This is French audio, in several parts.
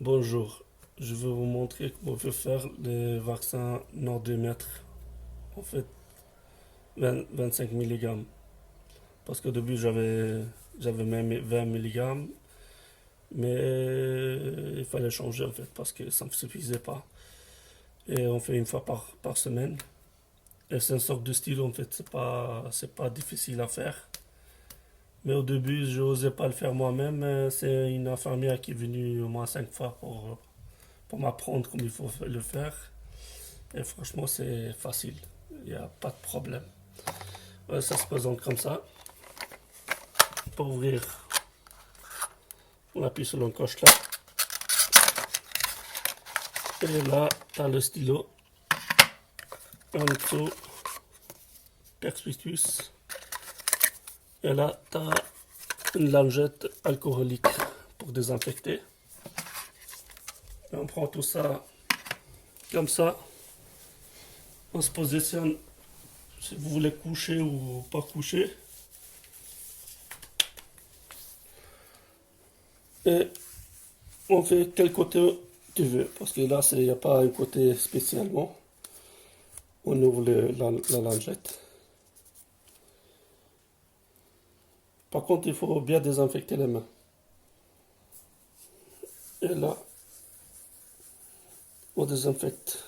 Bonjour, je vais vous montrer comment on peut faire le vaccin Nord 2 mètres, en fait 25 mg. Parce qu'au début j'avais même 20 mg, mais il fallait changer en fait parce que ça ne me suffisait pas. Et on fait une fois par semaine. Et c'est une sorte de stylo en fait, c'est pas difficile à faire. Mais au début je n'osais pas le faire moi-même, c'est une infirmière qui est venue au moins 5 fois pour m'apprendre comment il faut le faire. Et franchement, c'est facile. Il n'y a pas de problème. Ouais, ça se présente comme ça. Pour ouvrir, on appuie sur l'encoche là. Et là, tu as le stylo. En dessous, perspicuous. Et là, tu as une lingette alcoolique pour désinfecter. Et on prend tout ça comme ça. On se positionne si vous voulez coucher ou pas coucher. Et on fait quel côté tu veux. Parce que là, il n'y a pas un côté spécialement. On ouvre la lingette. Par contre, il faut bien désinfecter les mains. Et là, on désinfecte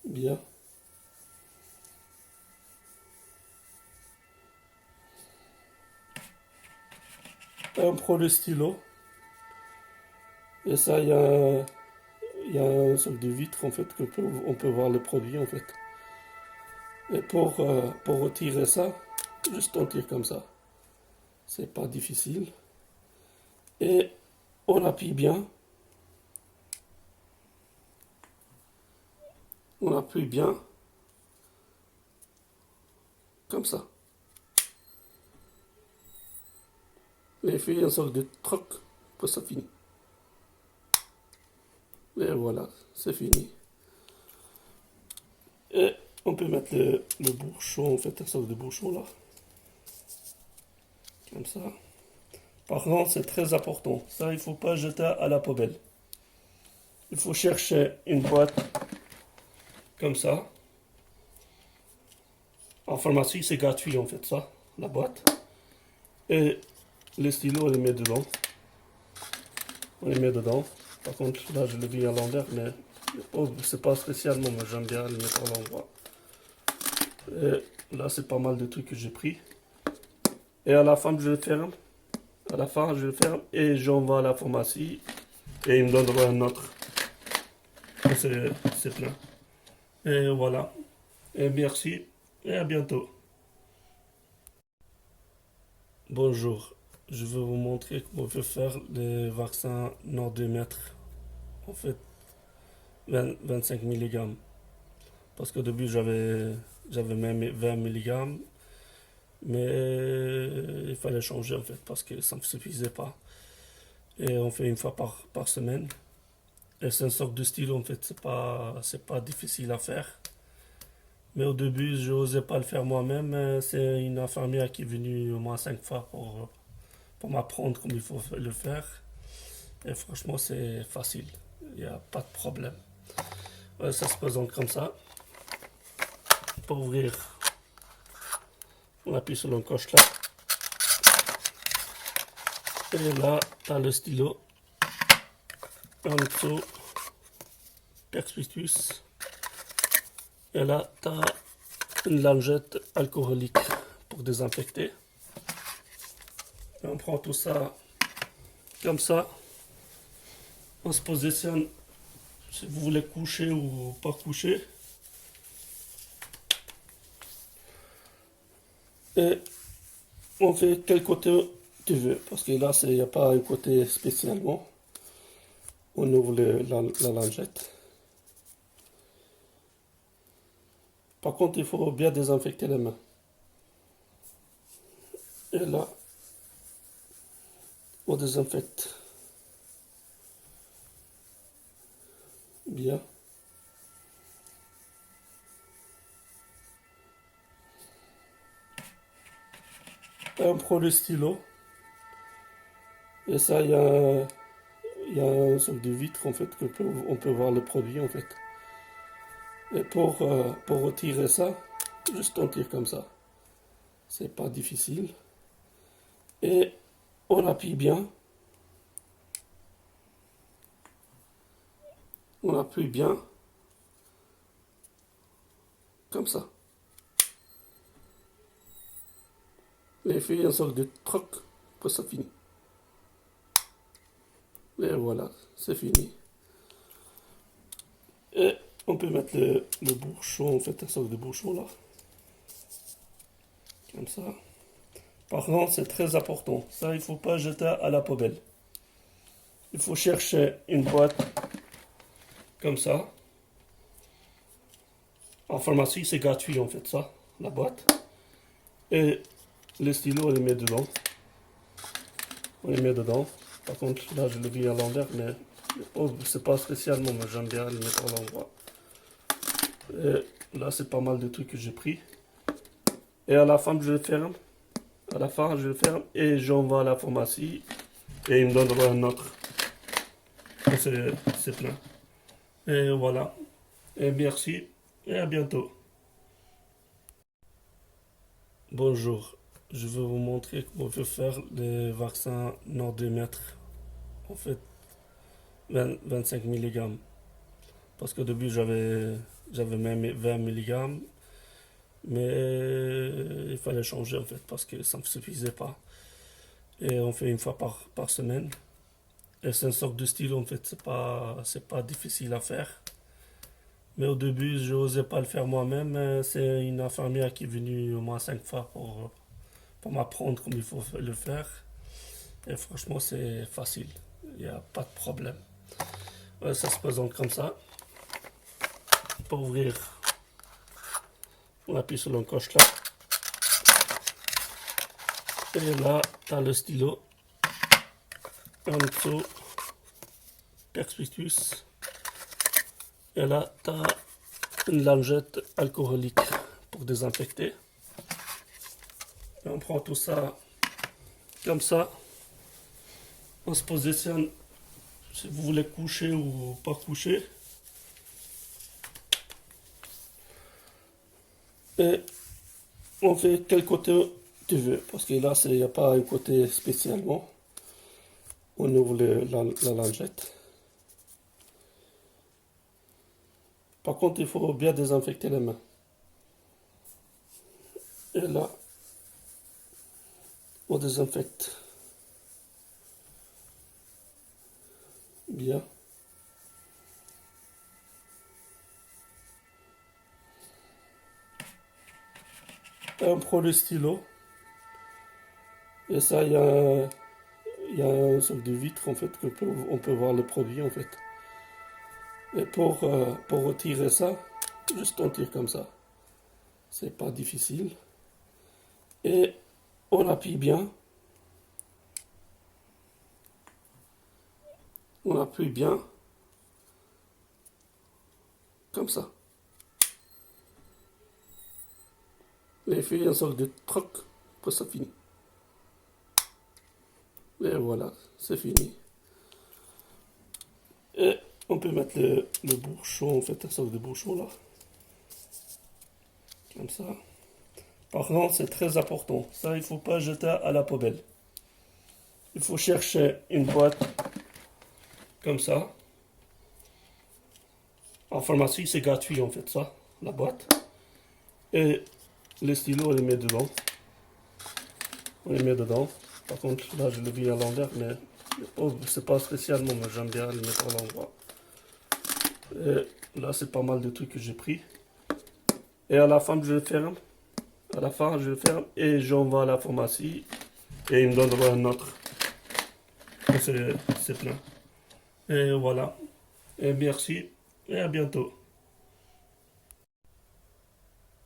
bien. Et on prend le stylo. Et ça, il y a un sorte de vitre en fait que on peut voir le produit en fait. Et pour retirer ça, juste on tire comme ça. C'est pas difficile. Et on appuie bien. On appuie bien. Comme ça. Et il fait un sorte de troc pour ça finit. Et voilà, c'est fini. Et on peut mettre le bouchon, en fait, un sorte de bouchon là. Comme ça. Par contre, c'est très important. Ça, il ne faut pas jeter à la poubelle. Il faut chercher une boîte comme ça. En pharmacie, c'est gratuit en fait, ça, la boîte. Et les stylos, on les met dedans. On les met dedans. Par contre, là, je le vis à l'envers, mais oh, c'est pas spécialement, mais j'aime bien le mettre à l'endroit. Et là, c'est pas mal de trucs que j'ai pris. Et à la fin, je le ferme. À la fin, je le ferme et j'envoie à la pharmacie. Et ils me donneront un autre. C'est plein. Et voilà. Et merci. Et à bientôt. Bonjour. Je vais vous montrer comment on peut faire le vaccin Nord 2 mètres. En fait 25 mg. Parce qu'au début, j'avais même 20 mg. Mais il fallait changer en fait parce que ça ne me suffisait pas. Et on fait une fois par semaine. Et c'est une sorte de stylo en fait. C'est pas difficile à faire. Mais au début, je n'osais pas le faire moi-même. C'est une infirmière qui est venue au moins 5 fois pour m'apprendre comment il faut le faire. Et franchement, c'est facile. Il n'y a pas de problème. Ouais, ça se présente comme ça. Pour ouvrir, on appuie sur l'encoche là. Et là, tu as le stylo. En dessous, perspicuous. Et là, tu as une lingette alcoolique pour désinfecter. Et on prend tout ça comme ça. On se positionne si vous voulez coucher ou pas coucher. Et on fait quel côté tu veux. Parce que là, il n'y a pas un côté spécialement. On ouvre la lingette. Par contre, il faut bien désinfecter les mains. Et là, on désinfecte bien. Et on prend le stylo. Et ça, il y a un sorte de vitre en fait on peut voir le produit en fait. Et pour retirer ça, juste on tire comme ça. C'est pas difficile. Et on appuie bien. On appuie bien. Comme ça. Et il fait une sorte de troc pour ça finit. Et voilà, c'est fini. Et on peut mettre le bouchon, en fait, un sorte de bouchon là. Comme ça. Par contre, c'est très important. Ça, il ne faut pas jeter à la poubelle. Il faut chercher une boîte comme ça. En pharmacie, c'est gratuit en fait, ça, la boîte. Et les stylos, on les met dedans. On les met dedans. Par contre, là, je le vis à l'envers, mais oh, c'est pas spécialement, mais j'aime bien les mettre à l'endroit. Et là, c'est pas mal de trucs que j'ai pris. Et à la fin, je le ferme. À la fin, je le ferme et j'envoie à la pharmacie. Et il me donnera un autre. C'est plein. Et voilà. Et merci. Et à bientôt. Bonjour. Je vais vous montrer comment on peut faire les vaccins Nordimètre. En fait, 25 mg. Parce qu'au début, j'avais même 20 mg. Mais il fallait changer en fait parce que ça ne me suffisait pas. Et on fait une fois par semaine. Et c'est une sorte de stylo en fait, c'est pas difficile à faire. Mais au début, je n'osais pas le faire moi-même. C'est une infirmière qui est venue au moins 5 fois pour m'apprendre comment il faut le faire. Et franchement, c'est facile. Il n'y a pas de problème. Ouais, ça se présente comme ça. Pour ouvrir, on appuie sur l'encoche là. Et là, tu as le stylo. En dessous, perspicuous. Et là, tu as une lingette alcoolique pour désinfecter. Et on prend tout ça comme ça. On se positionne si vous voulez coucher ou pas coucher. Et on fait quel côté tu veux. Parce que là, il n'y a pas un côté spécialement. On ouvre la lingette. Par contre, il faut bien désinfecter les mains. Et là, on désinfecte bien. Et on prend le stylo. Et ça, il y a un sorte de vitre en fait on peut voir le produit en fait. Et pour retirer ça, juste on tire comme ça. C'est pas difficile. Et on appuie bien. On appuie bien. Comme ça. Et il fait une sorte de troc pour ça finit. Et voilà, c'est fini. Et on peut mettre le bouchon, en fait, un sorte de bouchon là. Comme ça. Par contre, c'est très important. Ça, il ne faut pas jeter à la poubelle. Il faut chercher une boîte comme ça. En pharmacie, c'est gratuit en fait, ça, la boîte. Et les stylos, on les met dedans. On les met dedans. Par contre, là, je le vis à l'envers, mais oh, c'est pas spécialement, mais j'aime bien les mettre à l'endroit. Et là, c'est pas mal de trucs que j'ai pris. Et à la fin, je le ferme. À la fin, je le ferme et j'envoie à la pharmacie. Et il me donnera un autre. C'est plein. Et voilà. Et merci. Et à bientôt.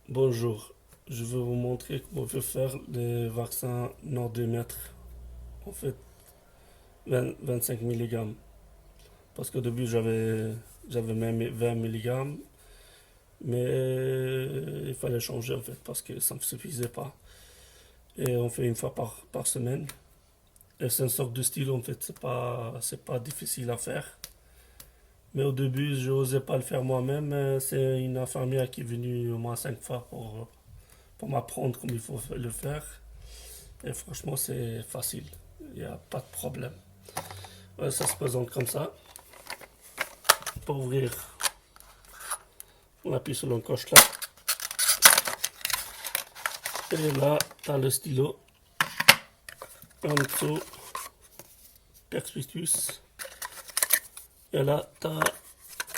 Bonjour. Je vais vous montrer comment on peut faire les vaccins Nordimètre. En fait, 25 mg. Parce qu'au début, j'avais même 20 mg. Mais il fallait changer en fait parce que ça ne me suffisait pas. Et on fait une fois par semaine. Et c'est une sorte de stylo en fait, c'est pas difficile à faire. Mais au début, je n'osais pas le faire moi-même. C'est une infirmière qui est venue au moins 5 fois pour m'apprendre comment il faut le faire. Et franchement, c'est facile. Il n'y a pas de problème. Ouais, ça se présente comme ça. Pour ouvrir, on appuie sur l'encoche là. Et là, tu as le stylo. En dessous, perspicuous. Et là, tu as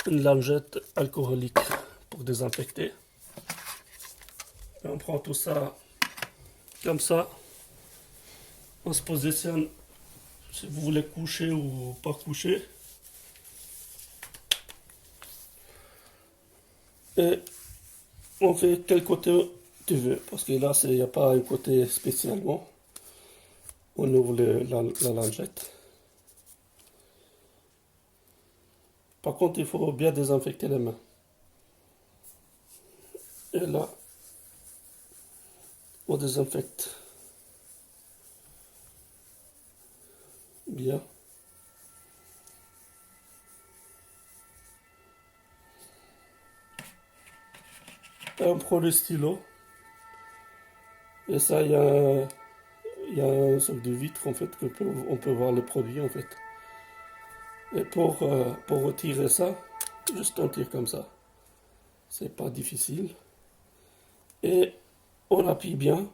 une lingette alcoolique pour désinfecter. Et on prend tout ça comme ça. On se positionne si vous voulez coucher ou pas coucher. Et on fait quel côté tu veux. Parce que là, il n'y a pas un côté spécialement. On ouvre la lingette. Par contre, il faut bien désinfecter les mains. Et là, on désinfecte bien. Et on prend le stylo. Et ça, il y a un sorte de vitre en fait, on peut voir le produit en fait. Et pour retirer ça, juste on tire comme ça. C'est pas difficile. Et on appuie bien.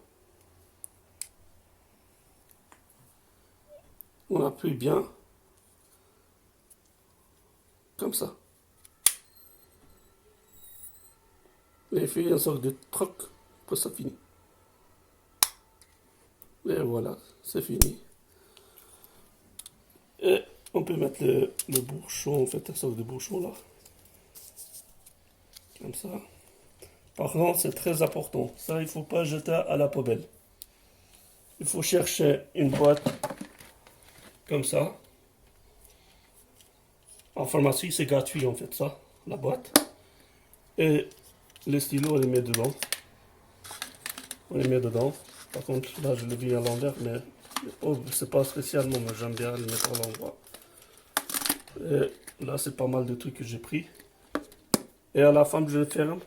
On appuie bien. Comme ça. Et il fait une sorte de troc pour ça finit. Et voilà, c'est fini. Et on peut mettre le bouchon, en fait, une sorte de bouchon là. Comme ça. Par contre, c'est très important. Ça, il ne faut pas jeter à la poubelle. Il faut chercher une boîte comme ça. En pharmacie, c'est gratuit en fait, ça, la boîte. Et les stylos, on les met dedans. On les met dedans. Par contre, là, je l'ai mis à l'envers, mais oh, c'est pas spécialement, mais j'aime bien le mettre à l'endroit. Et là, c'est pas mal de trucs que j'ai pris. Et à la fin, je le ferme.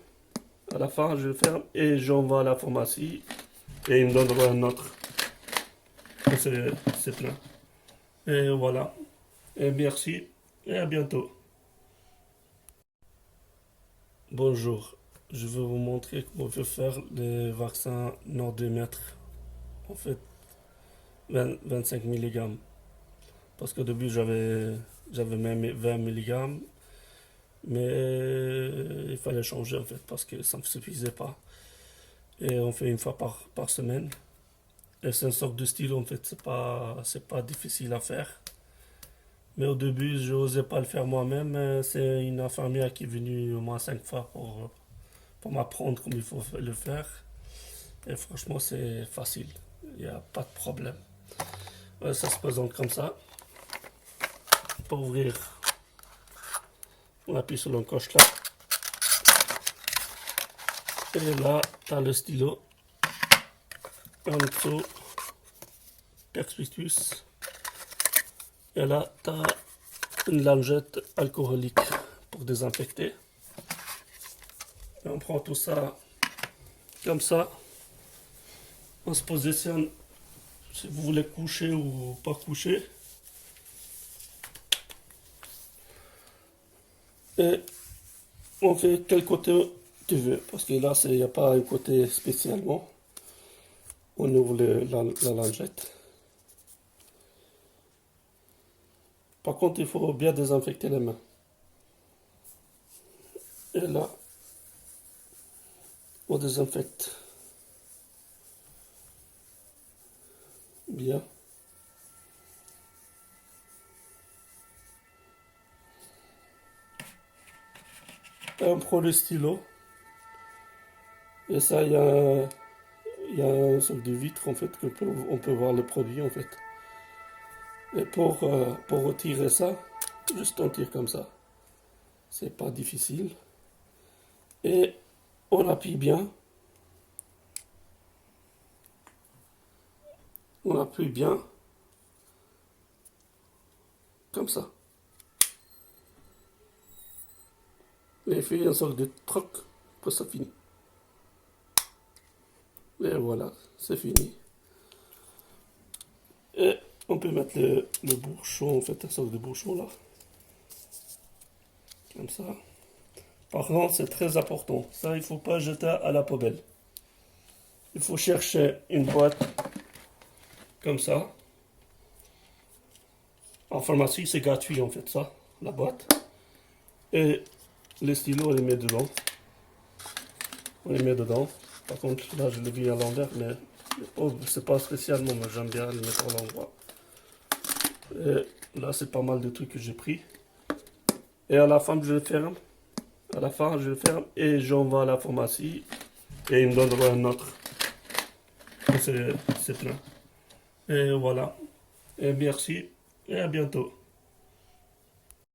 À la fin, je le ferme et j'envoie à la pharmacie. Et ils me donneront un autre. C'est plein. Et voilà. Et merci. Et à bientôt. Bonjour. Je vais vous montrer comment on peut faire les vaccins Nordemètre. En fait, 25 mg. Parce qu'au début, j'avais même 20 mg. Mais il fallait changer en fait parce que ça ne me suffisait pas. Et on fait une fois par semaine. Et c'est une sorte de stylo en fait, c'est pas difficile à faire. Mais au début, je n'osais pas le faire moi-même. C'est une infirmière qui est venue au moins 5 fois pour m'apprendre comment il faut le faire. Et franchement, c'est facile. Il n'y a pas de problème. Ouais, ça se présente comme ça. Pour ouvrir, on appuie sur l'encoche là. Et là, tu as le stylo. En dessous, perspicuous. Et là, tu as une lingette alcoolique pour désinfecter. Et on prend tout ça comme ça. On se positionne si vous voulez coucher ou pas coucher. Et on fait quel côté tu veux. Parce que là, il n'y a pas un côté spécialement. On ouvre la lingette. Par contre, il faut bien désinfecter les mains. Et là, on désinfecte bien. Et on prend le stylo. Et ça, il y a un sorte de vitre en fait, on peut voir le produit en fait. Et pour retirer ça, juste on tire comme ça. C'est pas difficile. Et on appuie bien. On appuie bien. comme ça. Et fait une sorte de troc pour ça finit. Et voilà, c'est fini. Et on peut mettre le bouchon, en fait, une sorte de bouchon là. Comme ça. Par contre, c'est très important. Ça, il ne faut pas jeter à la poubelle. Il faut chercher une boîte comme ça. En pharmacie, c'est gratuit en fait, ça, la boîte. Et les stylos, on les met dedans. On les met dedans. Par contre, là, je l'ai mis à l'envers, mais oh, c'est pas spécialement, mais j'aime bien le mettre à l'endroit. Et là, c'est pas mal de trucs que j'ai pris. Et à la fin, je le ferme. À la fin, je le ferme et j'envoie à la pharmacie. Et ils me donneront un autre. C'est plein. Et voilà. Et merci. Et à bientôt.